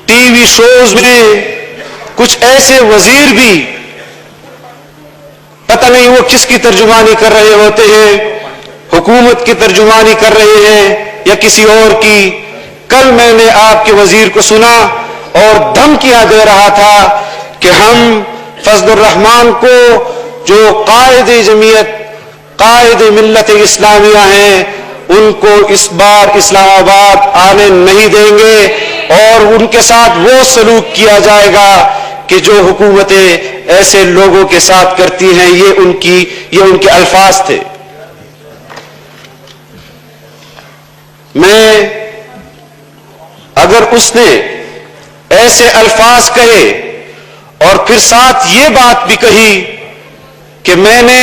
T V shows میں کچھ ایسے وزیر بھی پتہ نہیں وہ کس کی ترجمانی کر رہے ہوتے ہیں، حکومت کی ترجمانی کر رہے ہیں یا کسی اور کی. کل میں نے آپ کے وزیر کو سنا اور دھمکیاں دے رہا تھا کہ ہم فضل الرحمان کو جو قائد جمعیت، قائد ملت اسلامیہ ہیں، ان کو اس بار اسلام آباد آنے نہیں دیں گے اور ان کے ساتھ وہ سلوک کیا جائے گا کہ جو حکومتیں ایسے لوگوں کے ساتھ کرتی ہیں. یہ ان کے الفاظ تھے. میں اگر اس نے ایسے الفاظ کہے اور پھر ساتھ یہ بات بھی کہی کہ میں نے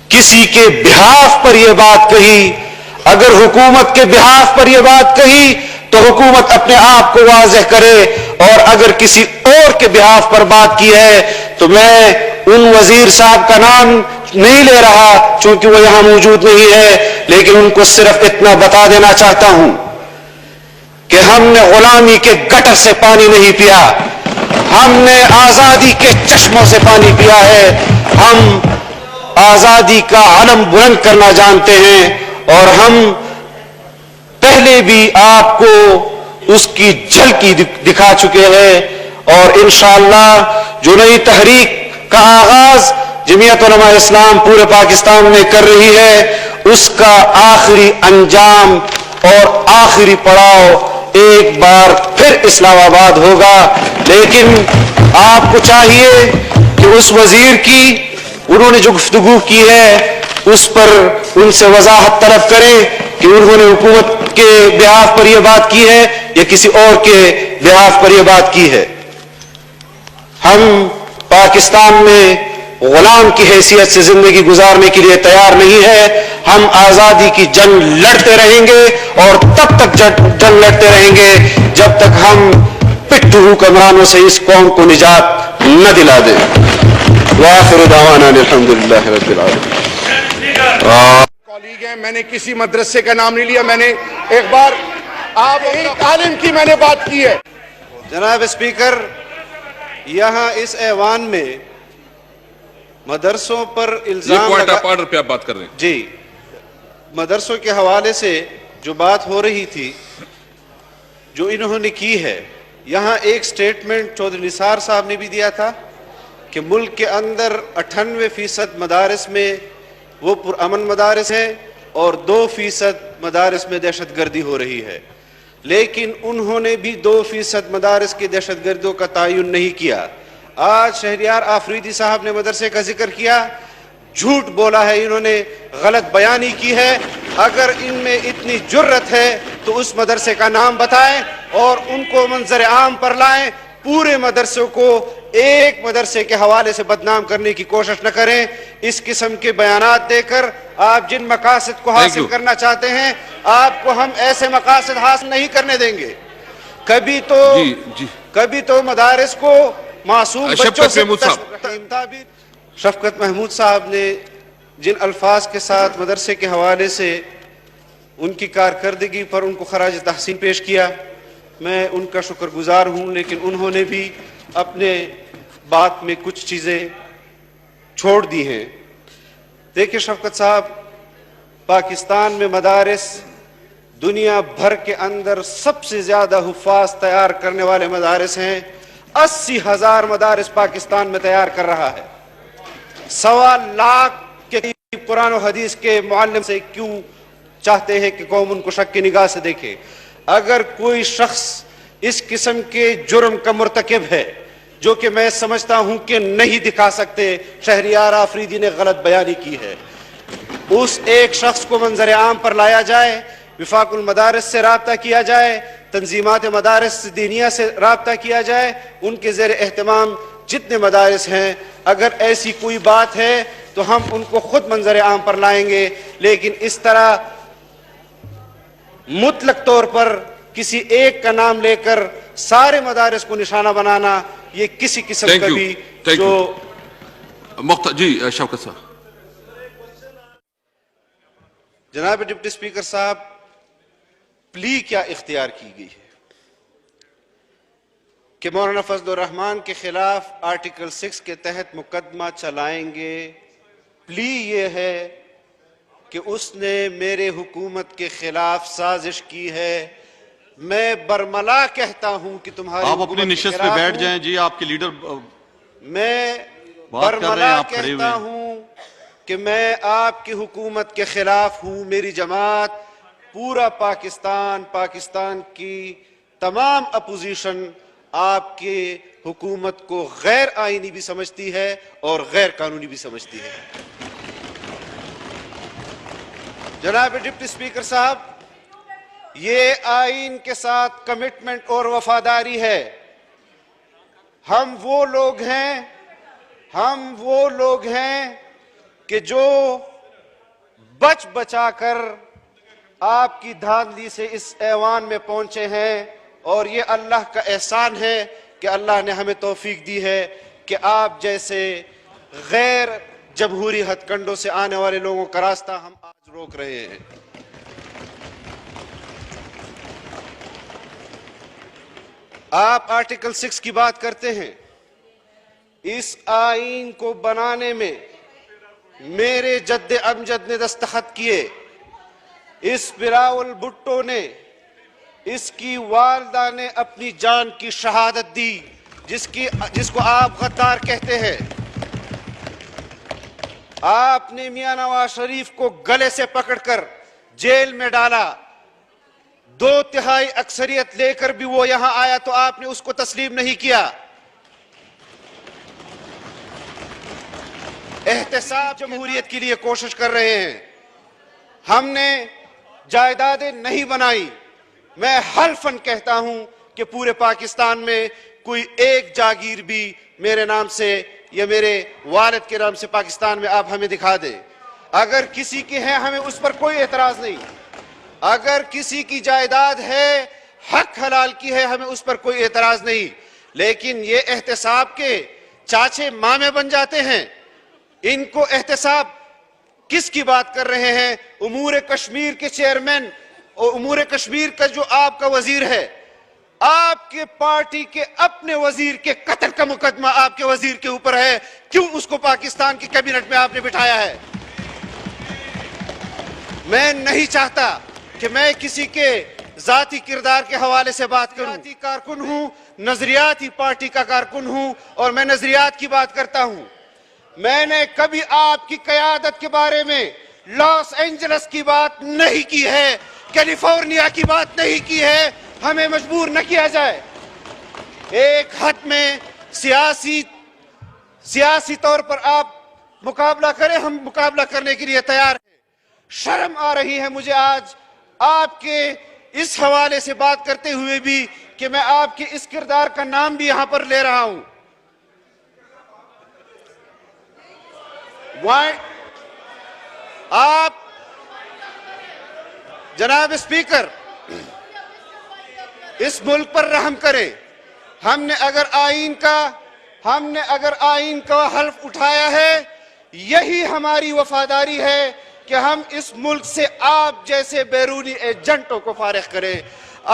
کسی کے بہاف پر یہ بات کہی، اگر حکومت کے بہاف پر یہ بات کہی تو حکومت اپنے آپ کو واضح کرے، اور اگر کسی اور کے بہاف پر بات کی ہے تو میں ان وزیر صاحب کا نام نہیں لے رہا چونکہ وہ یہاں موجود نہیں ہے، لیکن ان کو صرف اتنا بتا دینا چاہتا ہوں کہ ہم نے غلامی کے گٹر سے پانی نہیں پیا، ہم نے آزادی کے چشموں سے پانی پیا ہے. ہم آزادی کا علم بلند کرنا جانتے ہیں اور ہم پہلے بھی آپ کو اس کی جھلکی دکھا چکے ہیں، اور انشاءاللہ جو نئی تحریک کا آغاز جمعیت علماء اسلام پورے پاکستان میں کر رہی ہے، اس کا آخری انجام اور آخری پڑاؤ ایک بار پھر اسلام آباد ہوگا. لیکن آپ کو چاہیے کہ اس وزیر کی انہوں نے جو گفتگو کی ہے اس پر ان سے وضاحت طلب کریں کہ انہوں نے حکومت کے بہاف پر یہ بات کی ہے یا کسی اور کے بہاف پر یہ بات کی ہے. ہم پاکستان میں غلام کی حیثیت سے زندگی گزارنے کے لیے تیار نہیں ہے. ہم آزادی کی جنگ لڑتے رہیں گے اور تب تک جنگ لڑتے رہیں گے جب تک ہم پٹھو حکمرانوں سے اس قوم کو نجات نہ دلا دیں. وآخر دعوانا الحمدللہ رب العالمین. کالیگ ہیں، میں نے کسی مدرسے کا نام نہیں لیا، میں نے ایک بار آپ ایک عالم کی میں نے بات کی ہے. جناب اسپیکر، یہاں اس ایوان میں مدرسوں پر الزام پوائنٹ آف آرڈر پہ آپ بات کر رہے ہیں. جی، مدرسوں کے حوالے سے جو بات ہو رہی تھی، جو انہوں نے کی ہے، یہاں ایک سٹیٹمنٹ چودھری نثار صاحب نے بھی دیا تھا کہ ملک کے اندر 98% مدارس میں وہ پرامن مدارس ہیں اور 2% مدارس میں دہشت گردی ہو رہی ہے. لیکن انہوں نے بھی 2% مدارس کی دہشت گردیوں کا تعین نہیں کیا. آج شہریار آفریدی صاحب نے مدرسے کا ذکر کیا، جھوٹ بولا ہے، انہوں نے غلط بیانی کی ہے. اگر ان میں اتنی جرت ہے تو اس مدرسے کا نام بتائیں اور ان کو منظر عام پر لائیں. پورے مدرسوں کو ایک مدرسے کے حوالے سے بدنام کرنے کی کوشش نہ کریں. اس قسم کے بیانات دے کر آپ جن مقاصد کو حاصل کرنا چاہتے ہیں، آپ کو ہم ایسے مقاصد حاصل نہیں کرنے دیں گے. کبھی تو مدارس کو معصوم بچوں سے شفقت محمود صاحب نے جن الفاظ کے ساتھ مدرسے کے حوالے سے ان کی کارکردگی پر ان کو خراج تحسین پیش کیا، میں ان کا شکر گزار ہوں. لیکن انہوں نے بھی اپنے بات میں کچھ چیزیں چھوڑ دی ہیں. دیکھیں شفقت صاحب، پاکستان میں مدارس دنیا بھر کے اندر سب سے زیادہ حفاظ تیار کرنے والے مدارس ہیں. 80,000 مدارس پاکستان میں تیار کر رہا ہے. 1.25 لاکھ کے قرآن و حدیث کے معلم سے کیوں چاہتے ہیں کہ قوم ان کو شک کی نگاہ سے دیکھے؟ اگر کوئی شخص اس قسم کے جرم کا مرتکب ہے، جو کہ میں سمجھتا ہوں کہ نہیں دکھا سکتے، شہریار آفریدی نے غلط بیانی کی ہے، اس ایک شخص کو منظر عام پر لایا جائے، وفاق المدارس سے رابطہ کیا جائے، تنظیمات مدارس دینیہ سے رابطہ کیا جائے، ان کے زیر اہتمام جتنے مدارس ہیں، اگر ایسی کوئی بات ہے تو ہم ان کو خود منظر عام پر لائیں گے. لیکن اس طرح مطلق طور پر کسی ایک کا نام لے کر سارے مدارس کو نشانہ بنانا، یہ کسی قسم کا بھی جو جی شوکت صاحب. جناب ڈپٹی اسپیکر صاحب، پلی کیا اختیار کی گئی ہے؟ کہ مولانا فضل الرحمان کے خلاف آرٹیکل 6 کے تحت مقدمہ چلائیں گے. پلی یہ ہے کہ اس نے میرے حکومت کے خلاف سازش کی ہے. میں برملا کہتا ہوں کہ تمہاری آپ اپنی نشست پہ بیٹھ جائیں جی. آپ کے لیڈر میں برملا کہتا ہوں کہ میں آپ کی حکومت کے خلاف ہوں. میری جماعت پورا پاکستان کی تمام اپوزیشن آپ کی حکومت کو غیر آئینی بھی سمجھتی ہے اور غیر قانونی بھی سمجھتی ہے. جناب ڈپٹی اسپیکر صاحب، یہ آئین کے ساتھ کمٹمنٹ اور وفاداری ہے. ہم وہ لوگ ہیں کہ جو بچا کر آپ کی دھاندلی سے اس ایوان میں پہنچے ہیں، اور یہ اللہ کا احسان ہے کہ اللہ نے ہمیں توفیق دی ہے کہ آپ جیسے غیر جمہوری ہتھ کنڈوں سے آنے والے لوگوں کا راستہ ہم آج روک رہے ہیں. آپ آرٹیکل 6 کی بات کرتے ہیں. اس آئین کو بنانے میں میرے جد امجد نے دستخط کیے. اس بلاول بھٹو نے، اس کی والدہ نے اپنی جان کی شہادت دی، جس کو آپ غدار کہتے ہیں. آپ نے میاں نواز شریف کو گلے سے پکڑ کر جیل میں ڈالا. 2/3 اکثریت لے کر بھی وہ یہاں آیا تو آپ نے اس کو تسلیم نہیں کیا. احتساب جمہوریت کے لیے کوشش کر رہے ہیں. ہم نے جائیدادیں نہیں بنائی. میں حلفاً کہتا ہوں کہ پورے پاکستان میں کوئی ایک جاگیر بھی میرے نام سے یا میرے والد کے نام سے پاکستان میں آپ ہمیں دکھا دیں. اگر کسی کی ہے ہمیں اس پر کوئی اعتراض نہیں. اگر کسی کی جائیداد ہے، حق حلال کی ہے، ہمیں اس پر کوئی اعتراض نہیں. لیکن یہ احتساب کے چاچے مامے بن جاتے ہیں. ان کو احتساب کس کی بات کر رہے ہیں؟ امور کشمیر کے چیئرمین اور امور کشمیر کا جو آپ کا وزیر ہے، آپ کے پارٹی کے اپنے وزیر کے قتل کا مقدمہ آپ کے وزیر کے اوپر ہے. کیوں اس کو پاکستان کی کیبنٹ میں آپ نے بٹھایا ہے؟ میں نہیں چاہتا کہ میں کسی کے ذاتی کردار کے حوالے سے بات کروں. ذاتی کارکن ہوں، نظریاتی پارٹی کا کارکن ہوں، اور میں نظریات کی بات کرتا ہوں. میں نے کبھی آپ کی قیادت کے بارے میں لاس اینجلس کی بات نہیں کی ہے، کیلیفورنیا کی بات نہیں کی ہے. ہمیں مجبور نہ کیا جائے. ایک حد میں سیاسی طور پر آپ مقابلہ کریں، ہم مقابلہ کرنے کے لیے تیار ہیں. شرم آ رہی ہے مجھے آج آپ کے اس حوالے سے بات کرتے ہوئے بھی کہ میں آپ کے اس کردار کا نام بھی یہاں پر لے رہا ہوں. آپ جناب اسپیکر اس ملک پر رحم کریں. ہم نے اگر آئین کا حلف اٹھایا ہے، یہی ہماری وفاداری ہے کہ ہم اس ملک سے آپ جیسے بیرونی ایجنٹوں کو فارغ کریں،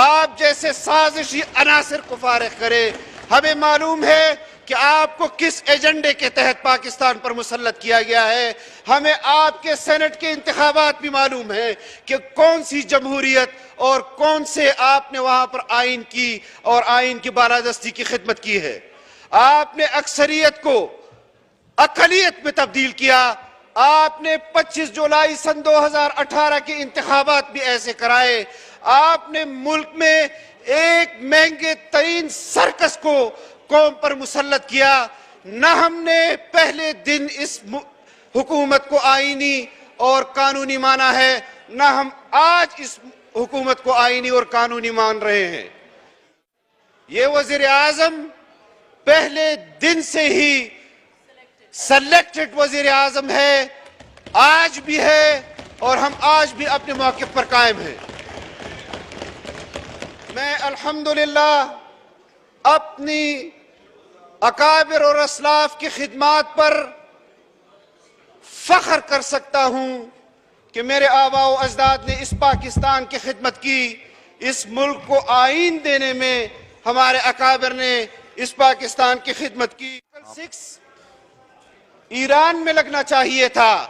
آپ جیسے سازشی عناصر کو فارغ کریں. ہمیں معلوم ہے کہ آپ کو کس ایجنڈے کے تحت پاکستان پر مسلط کیا گیا ہے. ہمیں آپ کے سینٹ کے انتخابات بھی معلوم ہیں کہ کون سی جمہوریت اور کون سے آپ نے وہاں پر آئین کی اور آئین کی بالادستی کی خدمت کی ہے. آپ نے اکثریت کو اقلیت میں تبدیل کیا. آپ نے 25 جولائی سن 2018 کے انتخابات بھی ایسے کرائے. آپ نے ملک میں ایک مہنگے ترین سرکس کو قوم پر مسلط کیا. نہ ہم نے پہلے دن اس حکومت کو آئینی اور قانونی مانا ہے، نہ ہم آج اس حکومت کو آئینی اور قانونی مان رہے ہیں. یہ وزیر اعظم پہلے دن سے ہی سلیکٹڈ وزیر اعظم ہے، آج بھی ہے، اور ہم آج بھی اپنے موقف پر قائم ہیں. میں الحمدللہ اپنی اکابر اور اسلاف کی خدمات پر فخر کر سکتا ہوں کہ میرے آباء و اجداد نے اس پاکستان کی خدمت کی. اس ملک کو آئین دینے میں ہمارے اکابر نے اس پاکستان کی خدمت کی. 6 ایران میں لگنا چاہیے تھا.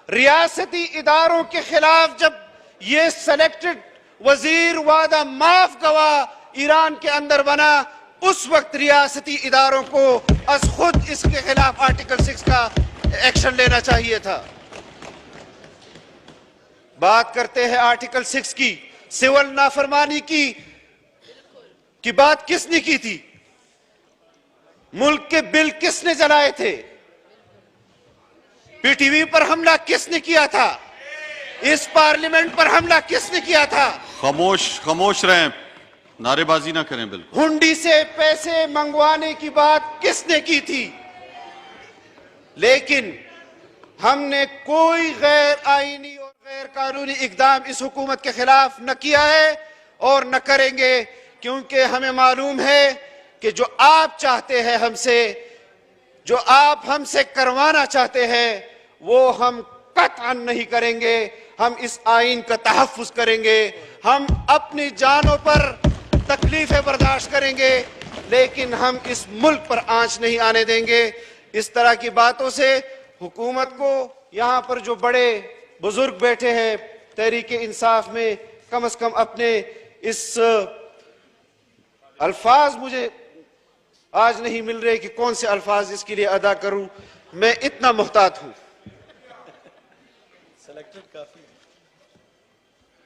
ریاستی اداروں کے خلاف جب یہ سلیکٹڈ وزیر وعدہ معاف گواہ ایران کے اندر بنا, اس وقت ریاستی اداروں کو از خود اس کے خلاف آرٹیکل 6 کا ایکشن لینا چاہیے تھا. بات کرتے ہیں آرٹیکل 6 کی, سول نافرمانی کی بات کس نے کی تھی؟ ملک کے بل کس نے جلائے تھے؟ پی ٹی وی پر حملہ کس نے کیا تھا؟ اس پارلیمنٹ پر حملہ کس نے کیا تھا؟ خاموش رہیں, نعرے بازی نہ کریں. بالکل ہنڈی سے پیسے منگوانے کی بات کس نے کی تھی؟ لیکن ہم نے کوئی غیر آئینی اور غیر قانونی اقدام اس حکومت کے خلاف نہ کیا ہے اور نہ کریں گے, کیونکہ ہمیں معلوم ہے کہ جو آپ چاہتے ہیں ہم سے, جو آپ ہم سے کروانا چاہتے ہیں, وہ ہم قطعاً نہیں کریں گے. ہم اس آئین کا تحفظ کریں گے, ہم اپنی جانوں پر تکلیفیں برداشت کریں گے, لیکن ہم اس ملک پر آنچ نہیں آنے دیں گے. اس طرح کی باتوں سے حکومت کو, یہاں پر جو بڑے بزرگ بیٹھے ہیں تحریک انصاف میں, کم از کم اپنے اس الفاظ مجھے آج نہیں مل رہے کہ کون سے الفاظ اس کے لیے ادا کروں, میں اتنا محتاط ہوں.